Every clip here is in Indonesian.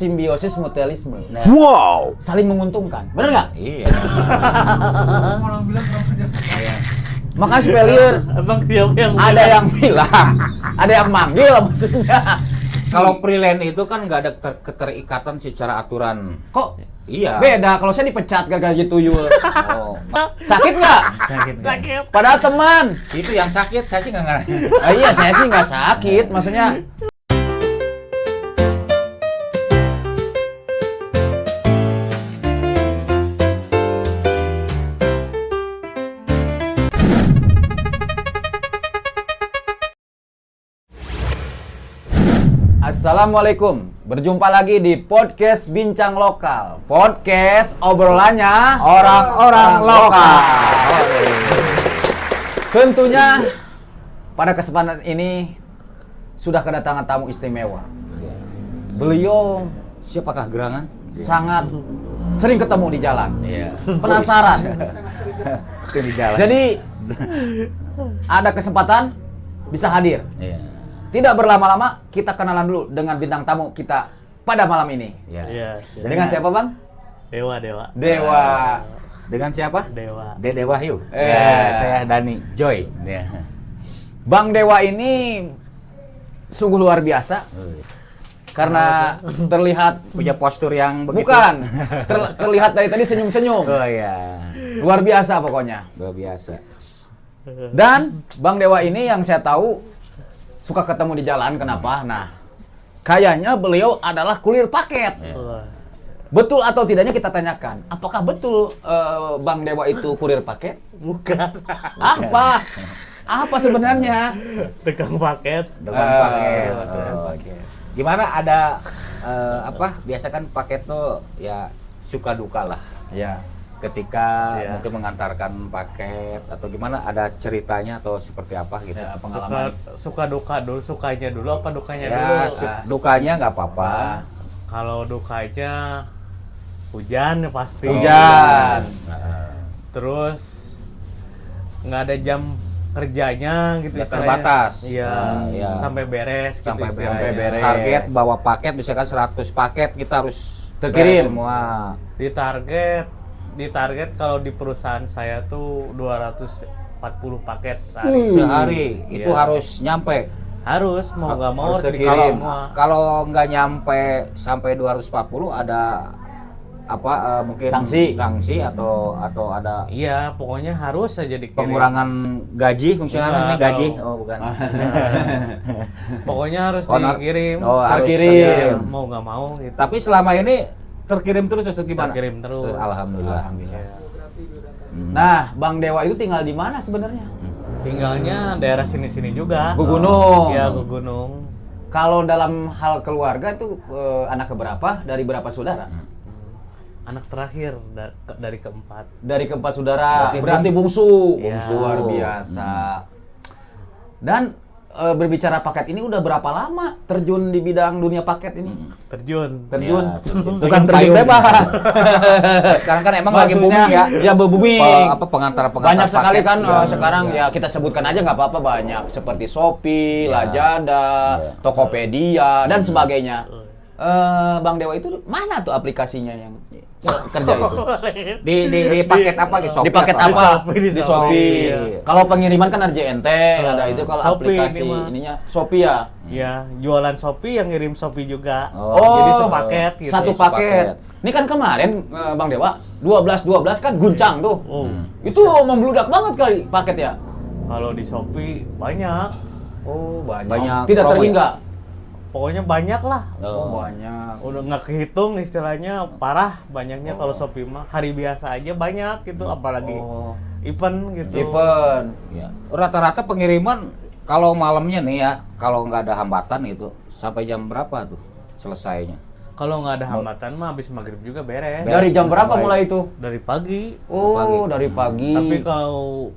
Simbiosis mutualisme. Nah, Wow. Saling menguntungkan. Bener nggak? iya. Makanya superior. Emang siapa yang Ada yang bilang, ada yang manggil maksudnya. Kalau freelance itu kan nggak ada keterikatan secara aturan. Kok Iya. beda kalau saya dipecat gara-gara gitu Yul. Oh, Sakit nggak? sakit? Padahal teman. itu yang sakit saya sih nggak ngerti. Iya saya sih nggak sakit, maksudnya. Assalamualaikum, berjumpa lagi di podcast Bincang Lokal. Podcast obrolannya Orang-orang lokal. Tentunya pada kesempatan ini sudah kedatangan tamu istimewa. Beliau Siapakah gerangan? sangat sering ketemu di jalan. Iya. Penasaran. Itu di jalan. Jadi ada kesempatan bisa hadir. Iya. Tidak berlama-lama, kita kenalan dulu dengan bintang tamu kita pada malam ini. Iya. Iya. Dengan siapa, Bang? Dewa. Dewa. Dengan siapa? Dewa. Dede Wahyu. Eh. Ya, saya Dani Joy. Ya. Bang Dewa ini sungguh luar biasa karena terlihat Punya postur yang begitu. bukan terlihat dari tadi senyum-senyum. Oh iya. Luar biasa pokoknya. Luar biasa. Dan Bang Dewa ini yang saya tahu suka ketemu di jalan. Kenapa? Nah, kayaknya beliau adalah kurir paket. Wah. Betul atau tidaknya kita tanyakan. Apakah betul Bang Dewa itu kurir paket? Bukan. Apa? Apa sebenarnya? Tukang paket. Dengan paket. tukang Oh. paket. Gimana ada apa? Biasa kan paket tuh ya suka duka lah. Ya. Ketika Iya. mungkin mengantarkan paket atau gimana, ada ceritanya atau seperti apa gitu. Ya, Suka, pengalaman. suka duka dulu, sukanya dulu apa dukanya Ya, dulu? dukanya nggak apa-apa. Kalau dukanya hujan ya pasti. Hujan. Terus nggak ada jam kerjanya gitu Ya, istilahnya. terbatas. Iya. Iya. Sampai beres gitu Sampai istilahnya. beres. Target bawa paket misalkan 100 paket kita harus Terkirim. beres semua. Di target kalau di perusahaan saya tuh 240 paket sehari. Sehari itu Iya. harus nyampe. Harus mau nggak mau Harus harus terkirim. dikirim Kalau semua. kalau nggak nyampe sampai 240 ada apa mungkin sanksi atau ada Iya, pokoknya harus aja dikirim. pengurangan gaji misalnya Enggak, ini gaji kalau- bukan. Pokoknya harus Honor. dikirim. Oh, harus Terkirim. terkirim. Mau nggak mau gitu. Tapi selama ini terkirim terus atau gimana? Terkirim terus. Alhamdulillah. Alhamdulillah. Iya. Nah, Bang Dewa itu tinggal di mana sebenarnya? Tinggalnya daerah sini-sini juga. Gunung. Iya, ke gunung. Kalau dalam hal keluarga itu anak keberapa? Dari berapa saudara? Anak terakhir dari keempat. Dari keempat saudara. Berarti Berarti bungsu. Iya. Bungsu luar biasa. Dan berbicara paket ini udah berapa lama terjun di bidang dunia paket ini? Terjun. Terjun. Ya, terjun. Bukan terjun Payung. bebas. Sekarang kan emang lagi Maksudnya, booming ya. Ya booming. Pengantar Banyak sekali kan sekarang ya. ya kita sebutkan aja nggak apa-apa, banyak seperti Shopee, Ya. Lazada, Ya. Tokopedia dan sebagainya. Bang Dewa itu mana tuh aplikasinya yang kerja itu? Di paket apa gitu? Di paket apa? apa? Di Di Shopee. Shopee. Iya. Kalau pengiriman kan RJNT, ada itu kalau Shopee aplikasi ini mah. ininya Shopee ya. Ya, jualan Shopee yang ngirim Shopee juga. Oh, Jadi sepaket gitu. Satu paket. Ini kan kemarin Bang Dewa 12 kan guncang tuh. Oh. Itu membludak banget kali paket ya. Kalau di Shopee banyak. Oh, Banyak Tidak promo terhingga. Pokoknya banyak lah. Oh. Banyak. Udah nggak kehitung istilahnya, parah banyaknya. Kalau Shopee mah hari biasa aja banyak gitu, apalagi Oh. event gitu. Event. Ya. Rata-rata pengiriman kalau malamnya nih ya, kalau nggak ada hambatan itu sampai jam berapa tuh selesainya? Kalau nggak ada hambatan mah habis maghrib juga beres. Dari jam berapa Baik. mulai itu? Dari pagi. Oh, Pagi. dari pagi. Tapi kalau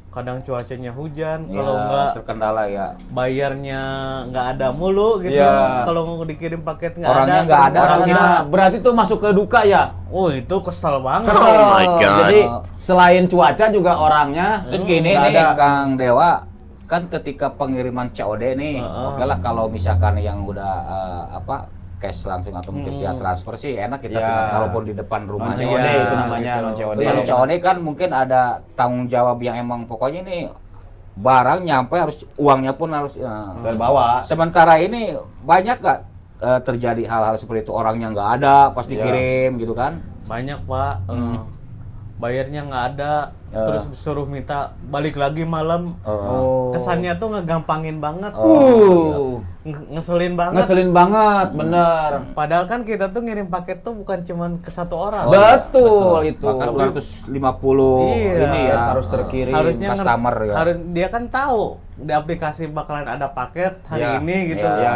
kadang cuacanya hujan, kalau Ya, nggak terkendala ya. bayarnya nggak ada mulu gitu. Iya. Kalau mau dikirim paket nggak Orangnya ada. nggak ada, Orangnya gimana? berarti tuh masuk ke duka ya? Oh, itu kesel banget. Kesel. Oh my God. Jadi selain cuaca juga orangnya. Terus gini nggak nih ada. Kang Dewa, kan ketika pengiriman COD nih, Heeh. oke lah kalau misalkan yang udah apa cash langsung atau mungkin via transfer sih enak kita Ya. tinggal walaupun di depan rumahnya. Non-COD Iya, itu namanya, gitu. non-COD. Kalau COD kan mungkin ada tanggung jawab yang emang pokoknya ini barang nyampe harus uangnya pun harus Terbawa. Sementara ini banyak gak terjadi hal-hal seperti itu, orangnya nggak ada pas dikirim gitu kan? Banyak Pak. Bayarnya nggak ada, terus disuruh minta balik lagi malam. Oh. Kesannya tuh ngegampangin banget. Ngeselin banget. Ngeselin banget, bener. Padahal kan kita tuh ngirim paket tuh bukan cuman ke satu orang. Betul itu. Bahkan 250 Iya. ini ya Harus terkirim. Harusnya customer ya. dia kan tahu di aplikasi bakalan ada paket hari Ya, ini gitu. ya.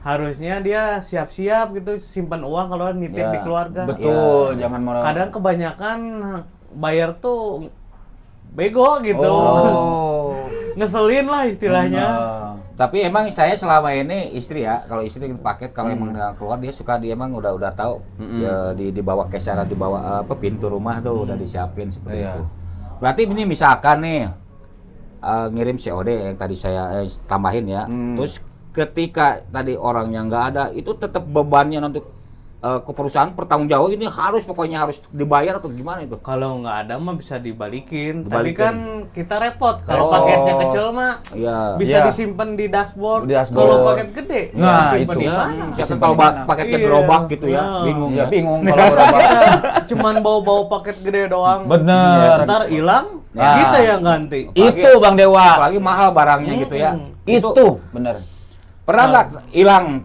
Harusnya dia siap-siap gitu simpan uang kalau nitip Ya, di keluarga. Betul, jangan mau. Kadang kebanyakan bayar tuh bego gitu. Oh. Ngeselin lah istilahnya. Tapi emang saya selama ini istri ya, kalau istri paket kalau emang udah keluar dia suka dia emang udah tahu ya, dibawa ke sana dibawa pintu rumah tuh udah disiapin seperti Iya. itu. Berarti ini misalkan nih ngirim COD yang tadi saya tambahin ya. Terus ketika tadi orangnya nggak ada, itu tetap bebannya nanti ke perusahaan pertanggung jawab ini pokoknya harus dibayar atau gimana itu? Kalau nggak ada mah bisa dibalikin. Tapi Dibalikin. kan kita repot. Kalau Oh. paketnya kecil mah Iya. bisa Iya. disimpan di dashboard. Di dashboard. Kalau paket gede, Nah, simpan itu. di mana? Siapa Simpan kalau di mana? paketnya Iya. gerobak gitu ya, Nah. bingung Ya ya. bingung kalau berapa. Cuman bawa-bawa paket gede doang. Bener. Ntar hilang, Nah. kita yang ganti. Itu Bang Dewa. Apalagi mahal barangnya gitu ya. Itu bener. Pernah nggak hilang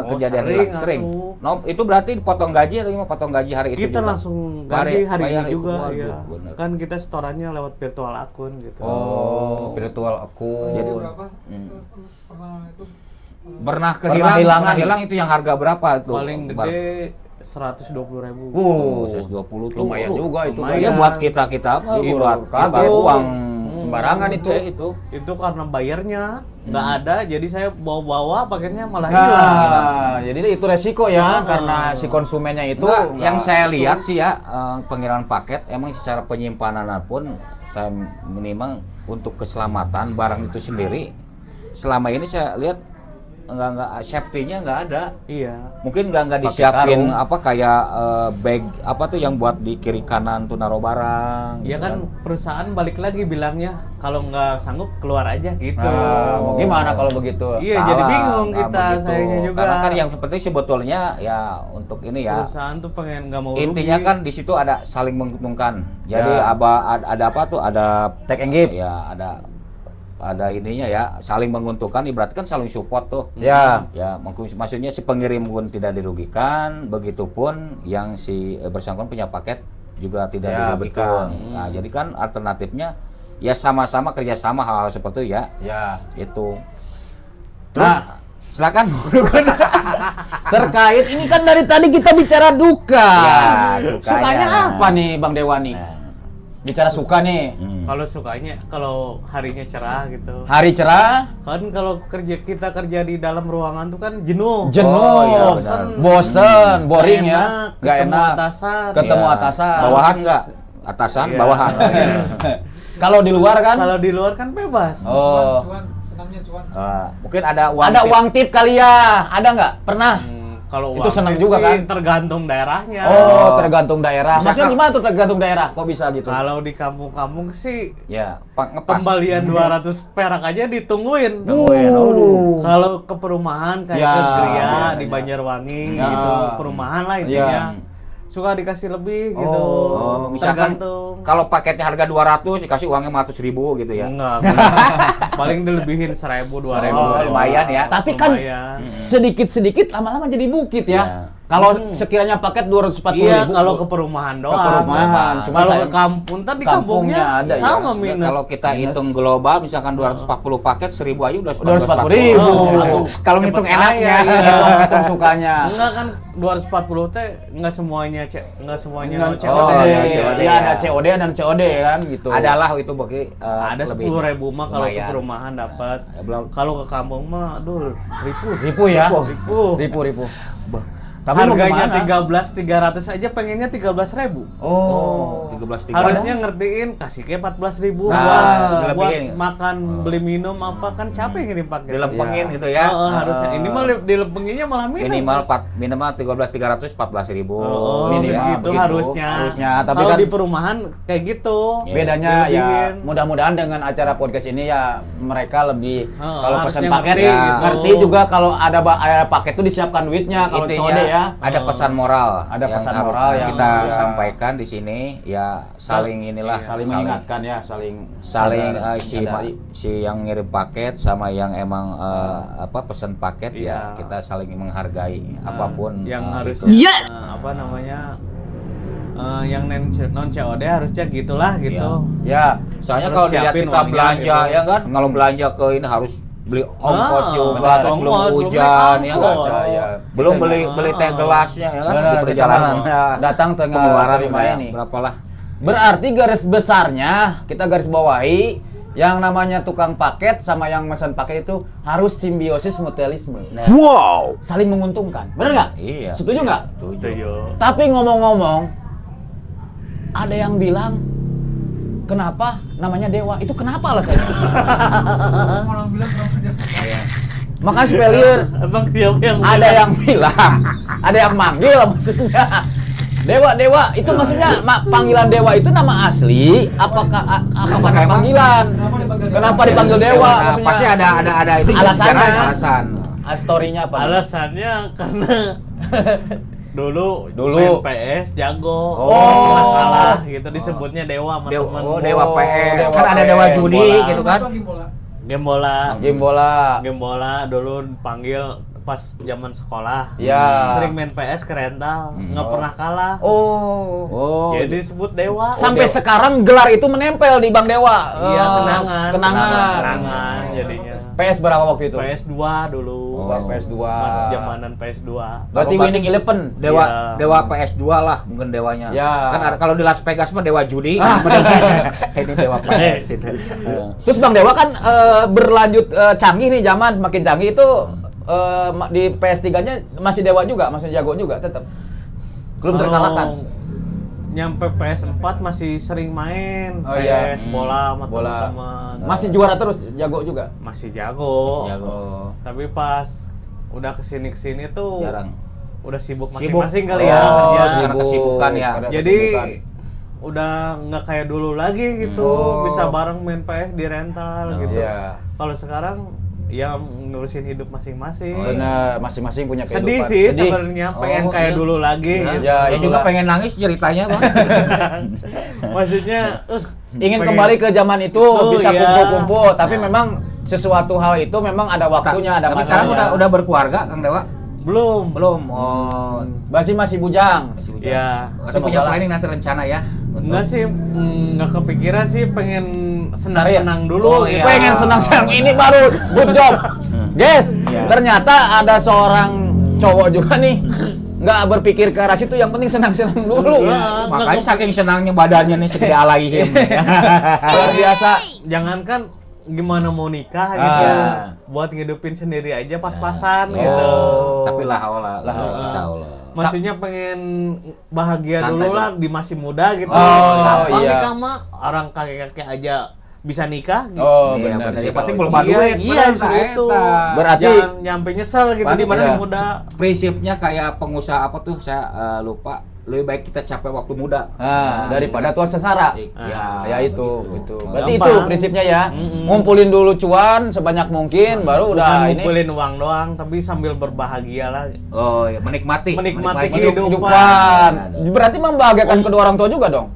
kejadian sering, hilang? Sering. atuh. No, itu berarti potong gaji atau gimana? Potong gaji hari itu Kita juga? langsung Bayar- ganti hari bayar ini itu. juga. Waduh, Ya. bener. Kan kita setorannya lewat virtual akun gitu. Oh, virtual akun. Jadi berapa pernah itu Pernah Pernah kehilangan, hilang. itu yang harga berapa tuh? Paling gede 120.000. 120 tuh. lumayan juga itu. lumayan. Iya buat kita mah Iya, buat kagak. uang Sembarangan itu. itu. Itu karena bayarnya nggak ada, jadi saya bawa-bawa paketnya malah hilang. Nah, jadi itu resiko ya karena si konsumennya itu Enggak, yang saya lihat sih ya pengiriman paket emang secara penyimpanan pun saya minimal untuk keselamatan barang itu sendiri selama ini saya lihat enggak safety-nya enggak ada. Iya. Mungkin enggak Pakai disiapin karung. apa kayak bag apa tuh yang buat di kiri kanan tuh naruh barang. Iya gitu kan perusahaan balik lagi bilangnya kalau nggak sanggup keluar aja gitu. Nah, gimana kalau begitu? Iya, Salah, jadi bingung nggak kita begitu. sayangnya juga. Karena kan yang penting sebetulnya ya untuk ini ya. Perusahaan tuh pengen nggak mau Intinya rugi. kan di situ ada saling menguntungkan. Jadi Ya. ada apa tuh? Ada Take and give. ya ada ininya ya, saling menguntungkan ibarat kan saling support tuh. Ya. Ya, maksudnya si pengirim pun tidak dirugikan, begitupun yang si bersangkutan punya paket juga tidak Ya, dirugikan. betul. Nah, jadi kan alternatifnya ya sama-sama kerjasama hal-hal seperti itu ya. Ya. Itu. Terus Nah. silakan. Terkait ini kan dari tadi kita bicara duka. Ya, sukanya. Sukanya apa nih Bang Dewa nih? Nah. Bicara suka nih. Kalau sukanya kalau harinya cerah gitu. Hari cerah, Kan kalau kita kerja di dalam ruangan tuh kan jenuh. jenuh, Oh, iya, bosen. bosen, boring Nggak ya, enak, nggak ketemu enak. atasan. Ketemu Ya. atasan. Bawahan enggak? Atasan, Iya. bawahan. Kalau di luar kan? Kalau di luar kan bebas. Oh, cuan senangnya cuan Mungkin ada uang. ada tip. uang tip kali ya? Ada nggak? Pernah? Kalau Itu uang seneng tip juga sih kan? Tergantung daerahnya. Oh, tergantung daerah. Misalkan- Maksudnya gimana tuh tergantung daerah? Kok bisa gitu? Kalau di kampung-kampung sih Ya, ngepas. kembalian 200 perak aja ditungguin. Tungguin, aduh. Kalau ke perumahan kayak Ya, ke Gria biasanya. di Banjarwangi Ya. gitu, perumahan lah intinya. Suka dikasih lebih gitu. Oh, misalkan Tergantung. kalau paketnya harga 200 dikasih uangnya 500.000 gitu ya. Enggak, paling dilebihin 1.000, 2.000. Oh, lumayan ya. Tapi kan Lumayan. sedikit-sedikit lama-lama jadi bukit ya. Ya. Kalau sekiranya paket 240 Iya, ribu, kalau ke perumahan doang. perumahan. Cuma Kalau saya- ke kampung, ntar di kampungnya kampungnya ada ya. sama Ya, minus. kalau kita hitung global misalkan 240 paket 1.000 aja udah 240 ribu. Oh, Kalau cepet ngitung kaya, enaknya. iya. Hitung sukanya. Enggak kan 240 teh enggak semuanya enggak semuanya Enggak, COD. COD. iya, COD, Iya, ya. ada COD dan COD kan gitu. Adalah itu bagi Ada 10.000 mah kalau ke Lumayan. perumahan dapat. Ya, belum. Kalau ke kampung mah aduh ribu. Ribu ya? Ribu. Ribu. Bah, Tapi mau harganya kemana? 13.300 aja pengennya 13.000. Oh. 13.300. Harusnya ngertiin kasih ke 14.000 Nah, buat dilebihin. makan, beli minum apa kan capek ngirim paket. Dilempengin Iya. gitu ya. Harusnya ini mah dilempenginnya malah minus. Minimal 13.300 14.000. Minimal gitu begitu. harusnya. Harusnya, tapi kalau kan di perumahan kayak gitu. bedanya ya Dilebihin. mudah-mudahan dengan acara podcast ini ya mereka lebih kalau pesan harusnya paket ngerti ya gitu. ngerti juga kalau ada paket tuh disiapkan duitnya kalau Intinya COD ya. ada pesan moral. Ada yang pesan harus moral yang kita ya. sampaikan di sini ya saling inilah Saling mengingatkan ya, saling saling menyadari. si yang ngirim paket sama yang emang pesan paket ya Iya. kita saling menghargai apapun yang harus itu. apa namanya yang non COD harusnya gitulah gitu. Ya, Soalnya Harus kalau dilihat siapin kita uangnya belanja gitu. ya kan kalau belanja ke ini harus beli ongkos juga benar. terus belum Ongkos, belum hujan naik ya kan ongkos. Ya, belum kita beli beli teh gelasnya ya kan Benar, di kita perjalanan mau ya. datang tengah pengeluaran terima udah ini. berapalah berarti garis besarnya kita garis bawahi yang namanya tukang paket sama yang pesan paket itu harus simbiosis mutualisme. wow Saling menguntungkan. Benar nggak? Iya. Setuju nggak? Setuju. Tapi ngomong-ngomong, ada yang bilang kenapa namanya dewa? Itu kenapa alasannya? Orang bilang kenapa dia Makanya superior. Emang siapa yang Ada yang bilang, ada yang manggil maksudnya. Dewa itu maksudnya panggilan dewa itu nama asli apakah karena panggilan? Kenapa dipanggil dewa Nah, maksudnya? pasti ada itu Alasannya. sejarah, alasan Story-nya apa? Alasannya karena dulu main PS jago, Oh. kalah gitu disebutnya dewa sama Dewa, temen. dewa PS Dewa kan ada PS, dewa judi bola. gitu kan lagi bola? Game bola. Game bola. Dulu panggil pas zaman sekolah. Ya. Sering main PS ke rental, nggak pernah kalah. Oh. Jadi disebut dewa. Sampai sekarang gelar itu menempel di Bang Dewa. Iya, kenangan. Kenangan. Kenangan jadinya. PS berapa waktu itu? PS2 dulu. Oh, PS2. Pas zamanan PS2. Berarti Kalau Winning Eleven. dewa Iya. dewa PS2 lah mungkin dewanya Ya. kan ada, kalau di Las Vegas mah dewa judi ini dewa PS itu. Terus Bang Dewa kan berlanjut canggih nih zaman semakin canggih itu di PS3-nya masih Dewa juga, masih jago juga tetap. Belum terkalahkan. Nyampe PS4 masih sering main Oh, iya. PS bola sama Bola. teman-teman. Masih juara terus, jago juga. Masih jago. Jago. Tapi pas udah kesini tuh Jarang. udah sibuk Sibuk. masing-masing kali ya Oh, kerja. Karena kesibukan ya. Karena Jadi kesibukan. udah nggak kayak dulu lagi gitu, Oh. bisa bareng main PS di rental gitu. Iya. Kalau sekarang ya ngurusin hidup masing-masing. Bener, masing-masing punya kehidupan. Sedih sih sebenarnya, pengen Oh, kayak iya. dulu lagi. Ya, gitu. Ya, saya juga itulah. pengen nangis ceritanya bang. Maksudnya Ingin pengen- kembali ke zaman itu, Itu, bisa iya. kumpul-kumpul, tapi memang sesuatu hal itu memang ada waktunya, ada Tapi sekarang masanya. udah berkeluarga Kang Dewa? belum. Belum. Oh. masih bujang. Masih hujan. Ya. Berarti punya planning nanti rencana ya? Enggak sih, nggak kepikiran sih, pengen Tarik ya? senang-senang dulu Oh, gitu. iya. Pengen senang-senang ini baru good job. Guys, ternyata ada seorang cowok juga nih nggak berpikir ke arah situ, yang penting senang-senang dulu. Iya. Makanya saking senangnya badannya nih segede alaihim. Luar biasa. Jangankan gimana mau nikah gitu, buat ngidupin sendiri aja pas-pasan gitu. Tapi lah Allah, insya Allah. Maksudnya pengen bahagia Santai dulu dulu. lah di masih muda gitu. Oh, Gampang iya. nikah mah, orang kakek-kakek aja bisa nikah gitu. Oh, Iya, benar benar. sih. Yang penting kalau belum ada gitu. duit. Iya, benar, justru itu. eta. Berarti- Jangan nyampe nyesel gitu Berarti di masih iya. muda. Prinsipnya kayak pengusaha apa tuh saya lupa. Lebih baik kita capek waktu muda. Daripada tua sesara. Ya itu. Berarti itu Gampang. prinsipnya ya. Ngumpulin dulu cuan sebanyak mungkin, baru Bukan udah ini ngumpulin uang doang, tapi sambil berbahagia lah. Oh ya, menikmati. Menikmati hidup- kehidupan. kehidupan. Berarti membahagiakan kedua orang tua juga dong.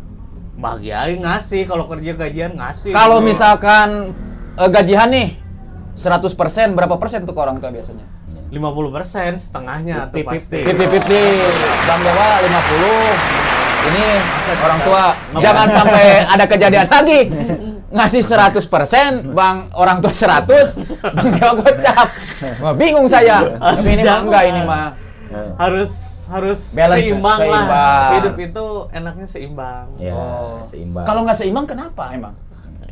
Bahagiain ngasih, kalau kerja gajian ngasih. Kalau misalkan gajian nih 100%, berapa persen tuh ke orang tua biasanya? 50%, setengahnya tuh pasti. 50-50. Bang Dewa 50. Ini orang tua. Jangan sampai ada kejadian lagi. Ngasih 100%, Bang orang tua 100, Bang Dewa gocap. Wah, bingung saya. Tapi ini mah enggak, ini mah. Harus Balance, seimbang lah. seimbang. Hidup itu enaknya seimbang. Ya, Oh. seimbang. Kalau nggak seimbang kenapa emang?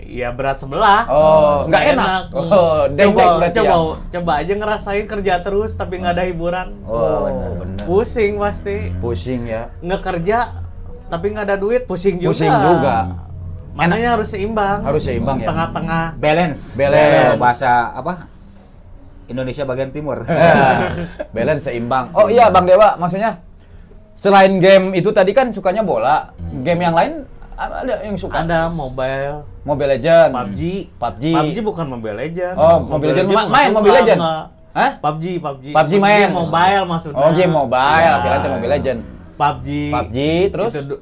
ya berat sebelah. Oh, nggak enak. Oh, deg-deg berarti ya? Coba aja ngerasain kerja terus tapi nggak ada hiburan. Oh, bener. Pusing pasti. Pusing ya. Nggak kerja tapi nggak ada duit, pusing juga. Pusing juga. Makanya harus seimbang. Harus seimbang ya. Tengah-tengah. Balance. Balance. Bahasa apa? Indonesia bagian timur. Balance seimbang. Oh iya Bang Dewa, maksudnya selain game itu tadi kan sukanya bola. Game yang lain ada yang suka? Ada mobile, Mobile Legend, PUBG. PUBG bukan Mobile Legend. Oh, Mobile Legend main masuk Mobile lah, Legend? enggak. Hah? PUBG. PUBG main? Game mobile maksudnya. Oh, game mobile, Ya. kira-kira Mobile Legend. PUBG, terus? Itu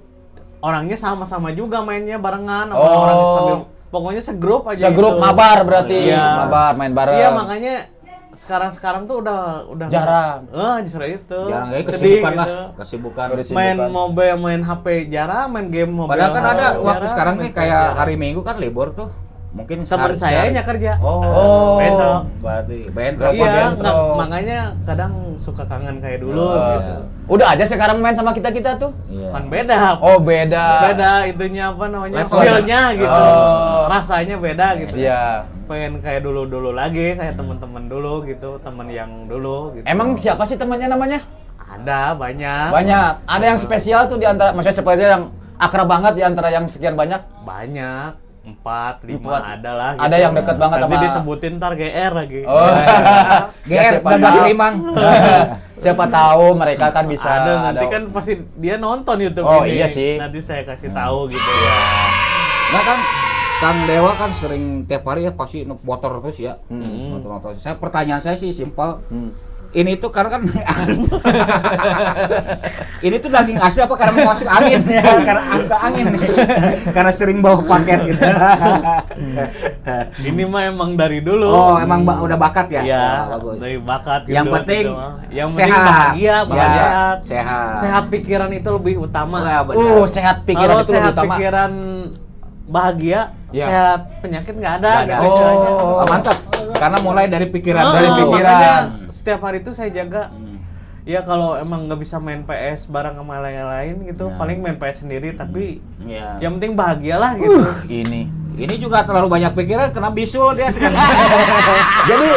orangnya sama-sama juga mainnya barengan sama Oh. orang sambil pokoknya segrup aja. Segrup itu. mabar berarti. Iya. Mabar main bareng. Iya, makanya sekarang tuh udah Jarang. Justru itu. Jarang kayak Sedih kesibukan lah, gitu. kesibukan. Main mobile, main HP jarang, main game mobile. Padahal kan ada waktu jarang, sekarang main nih kayak jarang. hari Minggu kan libur tuh. Mungkin Teman saya nya kerja. Oh, bentrok. berarti bentrok. Iya, bentrok. makanya kadang suka kangen kayak dulu Oh, gitu. udah aja sekarang main sama kita-kita tuh. Iya. Kan beda. Oh, beda. Beda itunya apa namanya? Level. Feel-nya gitu. Oh. Rasanya beda gitu. Iya. Pengen kayak dulu-dulu lagi, kayak teman-teman dulu gitu, teman yang dulu gitu. Emang siapa sih temannya namanya? Ada banyak. Banyak. Ada yang spesial tuh di antara, maksudnya spesial yang akrab banget di antara yang sekian banyak. Banyak. 4, 5 Empat. ada lah gitu. Ada yang deket banget Nanti sama- disebutin ntar GR lagi. Oh. GR siapa dan tahu. Rimang. Siapa tahu mereka kan bisa Ada nanti kan pasti dia nonton YouTube Oh, ini. iya sih. Nanti saya kasih tahu gitu. Nah kan Kang Dewa kan sering tiap hari ya pasti motor terus ya. Motor. Pertanyaan saya sih simpel. Ini tuh karena kan ini tuh daging asli apa karena mau masuk angin ya? Karena angka angin nih. Karena sering bawa paket gitu. Ini mah emang dari dulu. Oh, emang udah bakat ya? Iya, Oh, bagus. dari bakat Yang gitu, penting gitu mah. Yang penting sehat. bahagia, bahagia. Ya, sehat. Sehat pikiran itu lebih utama. Wah, benar. sehat pikiran Kalau itu lebih sehat utama. pikiran bahagia, Iya. sehat penyakit nggak ada. Nggak ada. Gitu istilahnya. Oh, mantap. Karena mulai dari pikiran. dari pikiran. Makanya setiap hari itu saya jaga. Ya kalau emang nggak bisa main PS bareng sama lain-lain gitu, paling main PS sendiri. Tapi Iya. yang penting bahagialah gitu. Ini juga terlalu banyak pikiran kena bisul dia sekarang. Jadi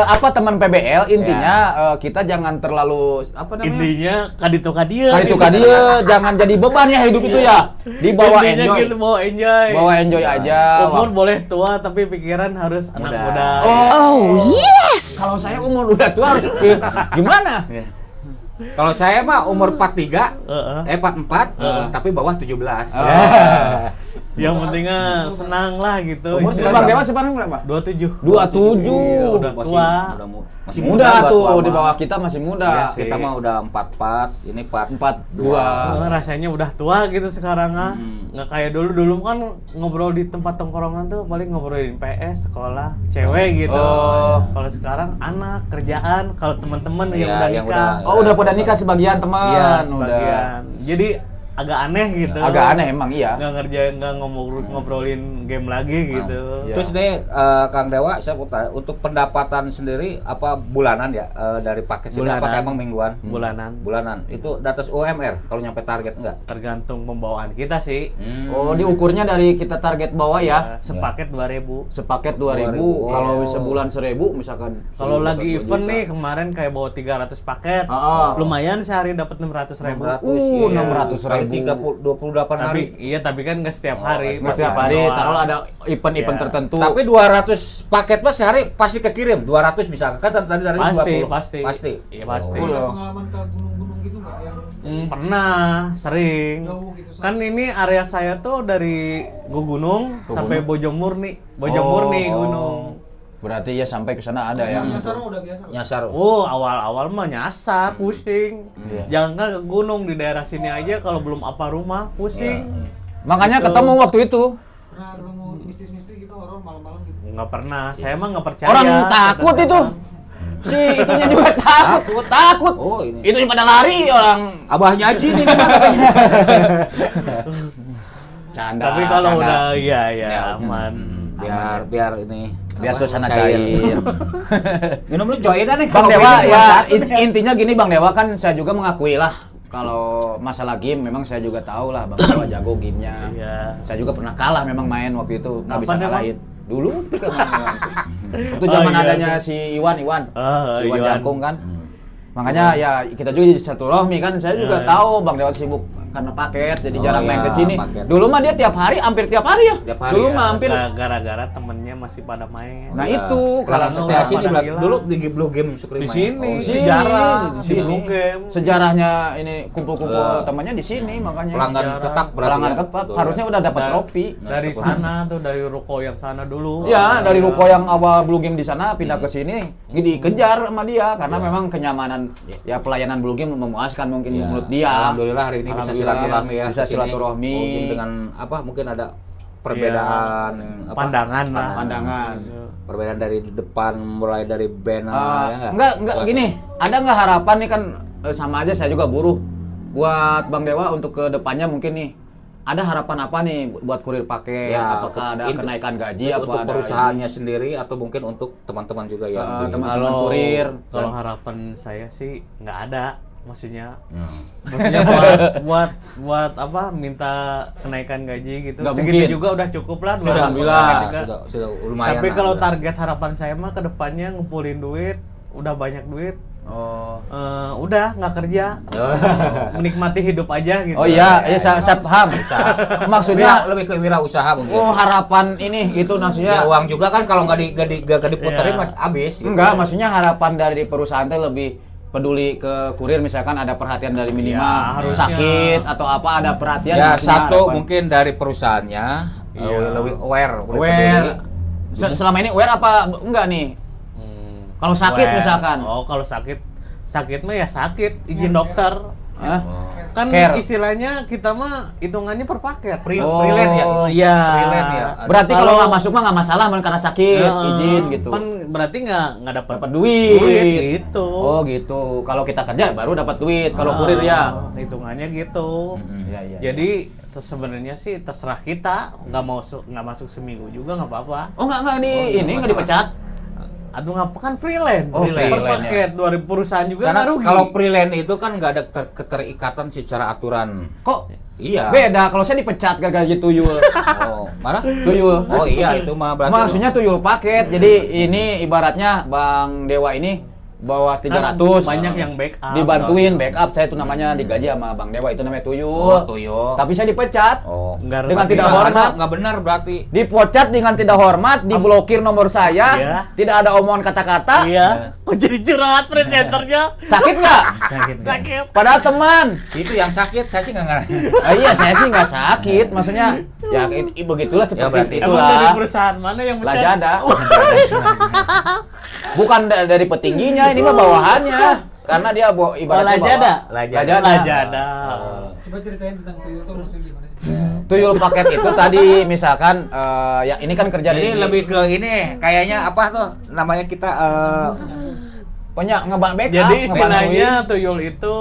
apa teman PBL intinya kita jangan terlalu apa namanya? Intinya kaditu kadia. Kali itu dia jangan jadi beban ya hidup itu ya. Dibawa Intinya enjoy. gitu, bawa enjoy. Bawa enjoy aja. Umur boleh tua tapi pikiran harus anak muda. Kalau saya umur udah tua harus gimana? Kalau saya mah umur 43, Heeh. 44, tapi bawah 17. Yang pentingnya senang lah gitu. Umur Bang Dewa sekarang berapa? 27. 27. Iya, udah tua. Masih Muda tuh tua di mah. bawah kita masih muda. Iya sih. Kita mah udah 44, ini 42. Rasanya udah tua gitu sekarang ah. Nggak kayak dulu kan ngobrol di tempat tongkrongan tuh paling ngobrolin PS, sekolah, cewek gitu. Oh. Kalau sekarang anak, kerjaan, kalau teman-teman Iya, yang udah yang nikah. udah- Oh, udah pada nikah sebagian teman. Iya, Udah. sebagian. Jadi agak aneh gitu. Agak aneh emang iya. Nggak ngobrolin game lagi gitu. Iya. Terus deh Kang Dewa, saya mau tanya, untuk pendapatan sendiri apa bulanan ya dari paket sini Bulanan. apakah emang mingguan? Bulanan. Itu di atas UMR kalau nyampe target enggak? Tergantung pembawaan kita sih. Oh, diukurnya dari kita target bawah ya. Sepaket 2.000. Sepaket 2.000, 2.000. kalau Oh. sebulan 1.000 misalkan. Kalau 1.000 lagi dapat 2 event juta. nih kemarin kayak bawa 300 paket. Lumayan sehari dapat 600.000. 600.000. Kali 28 hari. Tapi kan nggak setiap hari. Nggak setiap hari, taruh ada event-event Iya. tertentu. Tapi 200 paket mah sehari pasti kekirim. 200 bisa kan tadi dari Pasti, 20. pasti. Pasti. Iya, pasti. Oh. Ada pengalaman ke gunung-gunung gitu nggak yang Pernah, sering. jauh gitu? Kan ini area saya tuh dari Gunung sampai Bojomurni. Bojomurni gunung. Berarti ya sampai ke sana ada yang Nyasar mah udah biasa. Nyasar. Oh, awal-awal mah nyasar, pusing. Iya. Jangan ke gunung di daerah sini aja kalau belum apa rumah, pusing. Makanya Gitu. ketemu waktu itu. Pernah ketemu mistis-mistis gitu horor malam-malam gitu. Nggak pernah, saya emang nggak percaya. Orang takut itu. Si itunya juga takut. Oh, ini. Itu pada lari orang. Abahnya Aji nih katanya. Canda. Tapi kalau canda. udah ya aman. biar ini biar apa, suasana cair. Minum lu join nih. Bang Kalau Dewa minum ya satu. intinya gini Bang Dewa kan saya juga mengakui lah kalau masalah game memang saya juga tahu lah Bang Dewa jago gamenya. Iya. Saya juga pernah kalah memang main waktu itu, nggak bisa Kapan emang? kalahin. Dulu itu waktu zaman iya, adanya iya. si Iwan Ah, si Iwan Iwan. Jangkung kan. Makanya ya kita juga jadi satu rohmi kan. Saya juga Iya. tahu Bang Dewa sibuk karena paket jadi Oh, jarang main iya, ke sini. paket. Dulu mah dia tiap hari, hampir tiap hari ya. Tiap hari, Dulu ya. mah hampir. Gara-gara temennya masih pada main. Nah, Iya. itu kalau kalau setelah sini pada gila. dulu di Blue Game Sukri Di main. sini. Oh, Sini, Sejarah, di sini. di Blue Game. Sejarahnya ini kumpul-kumpul Eh, temannya di sini makanya. pelanggan Jarang. tetap berarti Pelanggan ya? tetap Betul, harusnya ya. udah dapat Dan- trofi. Dari sana tuh, dari ruko yang sana dulu. Ya, dari Iya. ruko yang awal Blue Game di sana pindah ke sini, dikejar sama dia karena memang kenyamanan ya pelayanan Blue Game memuaskan mungkin Ya, menurut dia. Alhamdulillah hari ini bisa Alhamdullah, silaturahmi ya. bisa ke sini. silaturahmi. Oh, game dengan apa? Mungkin ada perbedaan apa? Pandangan lah. Pandangan. Perbedaan dari depan mulai dari banner ya Enggak gini, ada nggak harapan nih kan sama aja saya juga buruh buat Bang Dewa untuk ke depannya mungkin nih ada harapan apa nih buat kurir paket? Ya, Apakah ada untuk- kenaikan gaji Terus apa untuk ada perusahaannya sendiri atau mungkin untuk teman-teman juga yang beli? teman-teman kurir. Kalau harapan saya sih nggak ada, maksudnya Hmm. buat apa minta kenaikan gaji gitu. Nggak Segitu mungkin. juga udah cukup lah. Sudah, 200 alhamdulillah. juga. Sudah lumayan. Tapi lah, kalau udah. target harapan saya mah ke depannya ngumpulin duit, udah banyak duit, Oh. udah nggak kerja, menikmati hidup aja gitu. Oh iya, saya paham. Maksudnya lebih ke wirausaha mungkin. oh harapan ini gitu Ya, maksudnya. uang juga kan kalau nggak diputerin Iya. mah habis. gitu. Enggak, maksudnya harapan dari perusahaan teh lebih peduli ke kurir misalkan ada perhatian dari minimal Ya, harusnya. sakit atau apa ada perhatian. Ya maksudnya satu harapan. mungkin dari perusahaannya Iya. lebih aware, lebih Aware. peduli. Selama ini aware apa enggak nih? Kalau sakit Well, misalkan. Oh, kalau sakit mah ya sakit, izin dokter. Hah? Kan Care. istilahnya kita mah hitungannya per paket. Oh, Freelance ya. iya. Freelance ya. Berarti kalau Kalau- nggak masuk mah nggak masalah, karena sakit, Heeh. izin gitu. Kan berarti nggak dapat Dapat duit. gitu. Oh gitu. Kalau kita kerja baru dapat duit. Kalau kurir ya. Hitungannya gitu. Iya, iya. Jadi sebenarnya sih terserah kita, nggak masuk seminggu juga nggak apa-apa. Oh nggak ini nggak dipecat. Aduh ngapa kan freelance? Oh, Per freelance, paket dari perusahaan juga Karena nggak rugi. kalau freelance itu kan nggak ada keterikatan secara aturan. Kok Iya. beda? Kalau saya dipecat gara-gara tuyul. Oh, mana? Tuyul. Oh iya itu mah berarti. Maksudnya tuyul paket. Jadi ini ibaratnya Bang Dewa ini bawa 300 Kan banyak yang backup. dibantuin backup, saya itu namanya digaji sama Bang Dewa, itu namanya tuyul. Oh, tuyul. Tapi saya dipecat. Oh. Nggak Dengan resmi. tidak Nggak hormat. nggak benar berarti. Dipecat dengan tidak hormat, diblokir nomor saya, Iya. tidak ada omongan kata-kata. Iya. Kok jadi curhat presenternya? Sakit nggak? Sakit. Padahal teman. Itu yang sakit saya sih nggak ngerti. Iya, saya sih nggak sakit, maksudnya ya begitulah berarti seperti Emang dari itulah. perusahaan mana yang pecat? Lajada. Bukan dari petingginya, ini mah bawahannya. Karena dia ibaratnya Lajada? Lajada. Lajada. Coba ceritain tentang tuyul tuh maksudnya gimana sih? Tuyul paket itu tadi misalkan ya ini kan kerja Jadi di lebih ke ini kayaknya apa tuh namanya kita banyak backup. Jadi ngebantuin. istilahnya tuyul itu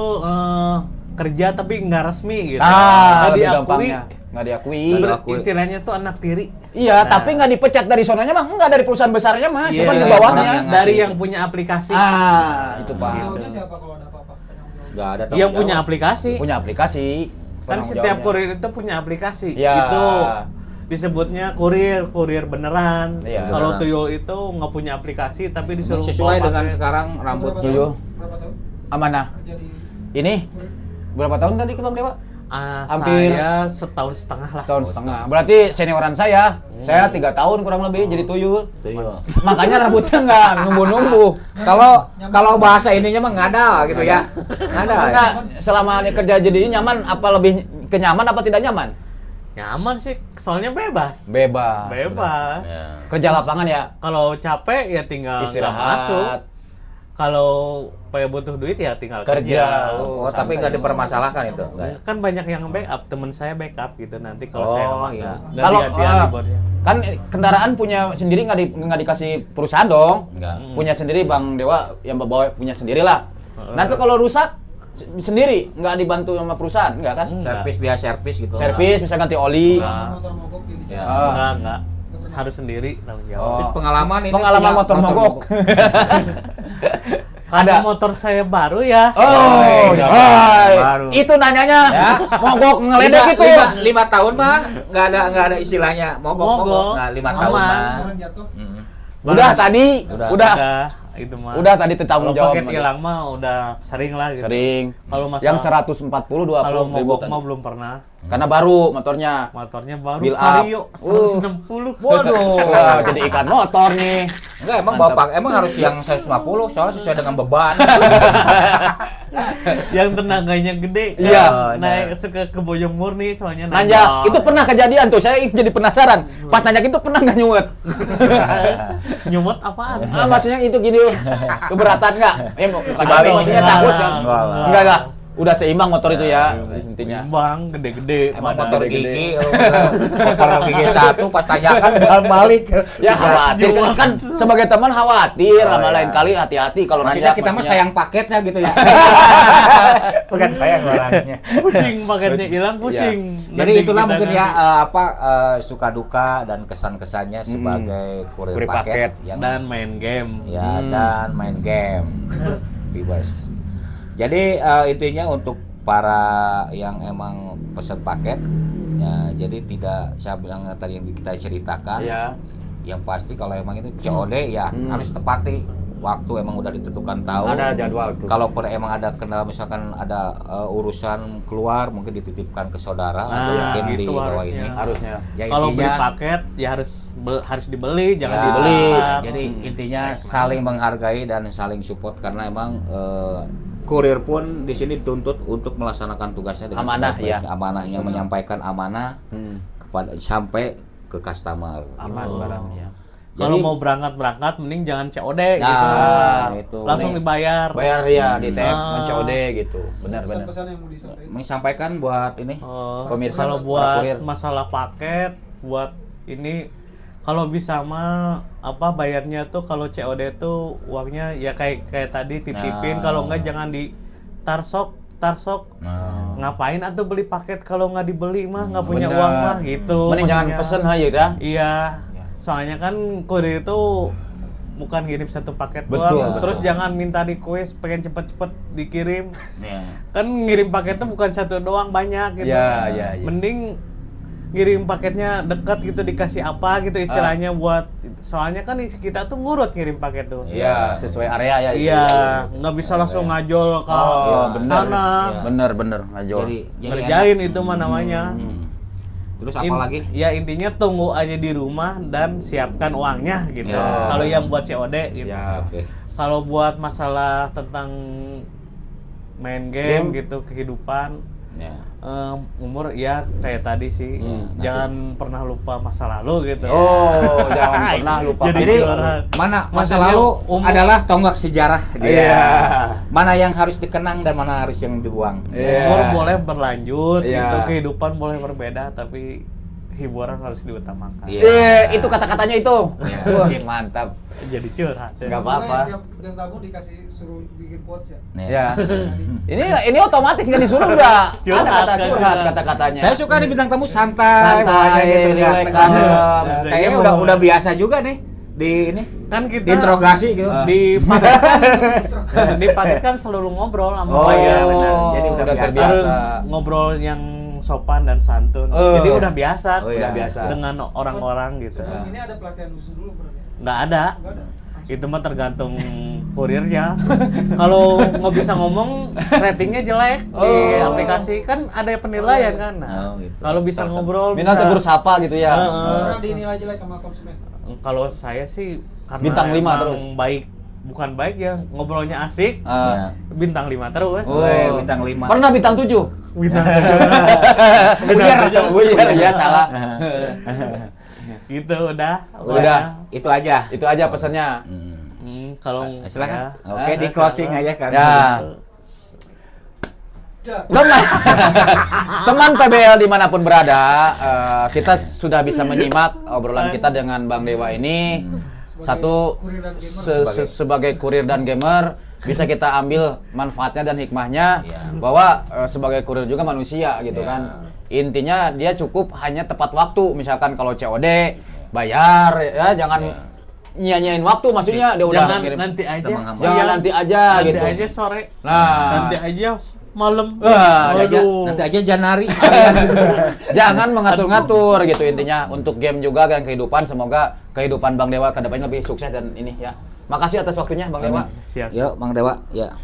kerja tapi nggak resmi gitu. Nah, Nggak lebih diakui. gampangnya. Nggak diakui. Istilahnya tuh anak tiri. Iya, Nah. tapi nggak dipecat dari sononya mah, nggak dari perusahaan besarnya mah, Iya, cuma di orang bawahnya. yang dari ngasih. yang punya aplikasi. Itu Pak. Tuyulnya siapa kalau ada apa-apa? Penanggung jawab. nggak ada Yang tanggung punya jawab. aplikasi. Punya aplikasi. Kan penanggung setiap jawabnya. kurir itu punya aplikasi. Iya. Itu disebutnya kurir beneran. Iya. Kalau Beneran. tuyul itu nggak punya aplikasi tapi disuruh Sesuai bawa dengan paket. sekarang Berapa rambutnya. Tuyul. tahun? Berapa tahun Amanah. kerja di Ini kurir? berapa tahun tadi ke Bang Dewa? Hampir saya setahun setengah lah. Setahun setengah. Berarti senioran saya. Saya 3 tahun kurang lebih jadi tuyul. Tuyul. Makanya rambutnya nggak numbuh-numbuh. Kalau bahasa ininya mah nggak ada gitu ya. Nggak ada. Enggak, selama ini kerja jadi nyaman, apa lebih kenyaman apa tidak nyaman? Nyaman sih, soalnya bebas. Bebas. Bebas. Ya. Kerja lapangan ya. Kalau capek ya tinggal nggak masuk. Istirahat. Kalau pengen butuh duit ya tinggal Kerja. kerja. Oh, tapi nggak dipermasalahkan itu. Nggak ya? Kan banyak yang backup, temen saya backup gitu nanti kalau Oh, saya nggak iya. masuk. Kalau Ganti-gantian di bawahnya. kan kendaraan punya sendiri nggak dikasih perusahaan dong. Nggak. Punya sendiri Bang Dewa yang bawa punya sendiri lah. Nanti kalau rusak sendiri nggak dibantu sama perusahaan, nggak kan? Servis biasa servis gitu. Servis bisa ganti oli. Nggak. Motor mogok gitu. Ya. Enggak. Harus sendiri tanggung jawab. Oh. Terus pengalaman ini Pengalaman punya motor mogok. Karena motor saya baru ya. Oh, iya. hai. Baru. Itu nanyanya Ya. mogok ngeledek itu. lima tahun mah nggak ada istilahnya mogok. Nah, 5 tahun Aman. mah. Orang jatuh. Udah tadi, Udah. udah Itu mah. tadi tanggung Kalau jawab. paket hilang mah udah sering lah gitu. Sering. Kalau masalah Yang 140 20 kalau mogok ribu mah tadi. belum pernah. Karena baru motornya. Motornya baru Build up. Vario 160. Waduh. Wah, jadi ikan motor nih. Enggak, emang Mantap. Bapak emang harus yang 150 soalnya sesuai dengan beban. Yang tenaganya gede. Iya. Naik suka ke Bojong Murni soalnya Nanya, itu pernah kejadian tuh. Saya jadi penasaran. Pas nanya itu pernah nggak nyuwet? nyumut apaan? Maksudnya itu gini, keberatan nggak? Bukan Dibalik. maksudnya takut kan? Enggak. Enggak lah. Udah seimbang motor itu ya intinya. Bang, gede-gede. Emang badan. motor gede-gede. gigi, motor gigi 1 pas tanyakan balik. Ya khawatir kan sebagai teman khawatir sama iya. lain kali hati-hati kalau Maksudnya nanya. kita mah sayang paketnya gitu ya. Bukan sayang orangnya. Pusing paketnya hilang pusing. Jadi Nanti itulah kita mungkin nanti- ya suka duka dan kesan-kesannya sebagai kurir Kurir paket paket. yang dan main game. ya dan main game. Bebas. Jadi intinya untuk para yang emang pesan paket ya jadi tidak saya bilang tadi yang kita ceritakan Iya. yang pasti kalau emang itu COD ya harus tepati waktu emang udah ditentukan tahu. Ada jadwal tuh. Kalaupun emang ada kendala misalkan ada urusan keluar mungkin dititipkan ke saudara atau Nah, mungkin di gitu bawah harusnya. ini. Harusnya. Ya, Kalau beli intinya- paket ya harus dibeli, jangan Ya, dibeli. Jadi intinya saling menghargai dan saling support karena emang kurir pun di sini dituntut untuk melaksanakan tugasnya dengan Amanah, sebaik-baiknya. ya. Amanahnya menyampaikan amanah kepada sampai ke customer. Aman barangnya. Kalau Jadi- mau berangkat mending jangan COD gitu. Nah, itu. Langsung dibayar. Bayar ya di TF Ah. COD gitu. Benar-benar. Pesan-pesan yang mau disampaikan. Menyampaikan buat ini. Pemirsa, Kalau para buat kurir. masalah paket, buat ini kalau bisa mah apa bayarnya tuh kalau COD tuh uangnya ya kayak tadi titipin, Nah. kalau enggak jangan di tarsok. Nah. Ngapain atuh beli paket kalau nggak dibeli mah nggak punya Bener. uang mah gitu. Mending jangan maksudnya. pesen aja dah. Iya. Soalnya kan kurir itu bukan ngirim satu paket Betul, doang. betul. Terus jangan minta request pengen cepet-cepet dikirim. Ya. Kan ngirim paket tuh bukan satu doang, banyak gitu. Iya, iya, iya. Mending ngirim paketnya dekat gitu, dikasih apa gitu istilahnya buat soalnya kan kita tuh ngurut ngirim paket tuh. Iya, sesuai area ya. itu. Iya, nggak bisa langsung ngajol ke Oh, bener. sana. Bener ngajol. Jadi Ngerjain itu mah namanya. terus apa In- lagi? Ya intinya tunggu aja di rumah dan siapkan uangnya gitu. Ya. Kalau yang buat COD gitu. Ya. Oke. Kalau buat masalah tentang main game gitu kehidupan Ya. umur ya kayak tadi sih. nanti. Jangan pernah lupa masa lalu gitu. Oh, jangan pernah lupa. Jadi Jadi curhat. mana masa Maksudnya lalu umur- adalah tonggak sejarah. Iya. Mana yang harus dikenang dan mana harus yang dibuang. Iya. Umur boleh berlanjut Iya. gitu, kehidupan boleh berbeda tapi hiburan harus diutamakan. Iya. Itu kata-katanya itu. Wah, mantap. Jadi curhat. ya. Nggak apa-apa. Pokoknya Setiap yang tabung dikasih suruh bikin quotes ya. Ya. Ini otomatis nggak disuruh udah. Ada Curhat, kata kan, curhat curhat. kata-katanya. Saya suka nih bintang tamu santai, Santai, pokoknya gitu, relax, nggak- kalem. Kayaknya udah biasa juga nih di ini Kan kita diinterogasi gitu. di paket kan di paket kan selalu ngobrol sama Oh, klien. iya, benar. Jadi udah biasa. terbiasa. Harus ngobrol yang sopan dan santun. Oh. Jadi udah biasa, Oh, iya. Udah biasa. dengan orang-orang gitu. Sebelum ini ada pelatihan khusus dulu berarti. Nggak ada. Enggak ada. Itu mah tergantung kurirnya. Kalau nggak bisa ngomong, ratingnya jelek di Oh. aplikasi kan ada penilaian kan. Nah, Oh, gitu. kalau bisa ngobrol, Minta tegur sapa gitu ya. Orang dinilai jelek sama konsumen. Kalau saya sih karena Bintang 5 emang terus. baik, bukan baik ya, ngobrolnya asik. Ah. Bintang 5 terus. Oh. Bintang 5. Pernah bintang 7? Bintang Buyar ya salah. gitu udah. Udah. Itu aja. Itu aja pesannya. Kalau Silakan. ya. Oke, di closing aja kan. Ya. Dah. Teman PBL dimanapun berada, kita sudah bisa menyimak obrolan kita dengan Bang Dewa ini. Satu, kurir dan gamer. sebagai kurir dan gamer, bisa kita ambil manfaatnya dan hikmahnya bahwa sebagai kurir juga manusia gitu kan. Intinya dia cukup hanya tepat waktu, misalkan kalau COD bayar ya, jangan nyanyain waktu, maksudnya dia udah Jangan ngirim. nanti aja. Teman-teman. Jangan siang. nanti aja Nanti gitu. aja sore. Nah. Nanti aja malam. Wah, Nanti aja Janari. Jangan mengatur-ngatur gitu intinya untuk game juga dan kehidupan. Semoga kehidupan Bang Dewa kedepannya lebih sukses dan ini ya. Makasih atas waktunya Bang Dewa. Siap. Yuk, Bang Dewa. Ya.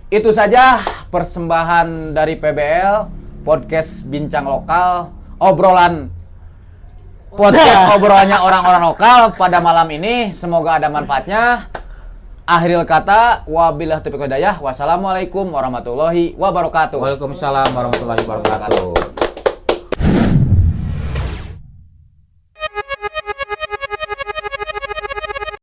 Itu saja persembahan dari PBL podcast Bincang Lokal, obrolannya orang-orang lokal pada malam ini. Semoga ada manfaatnya. Akhiril kata, wabillahi taufiq wal hidayah. Wassalamualaikum warahmatullahi wabarakatuh. Waalaikumsalam warahmatullahi wabarakatuh.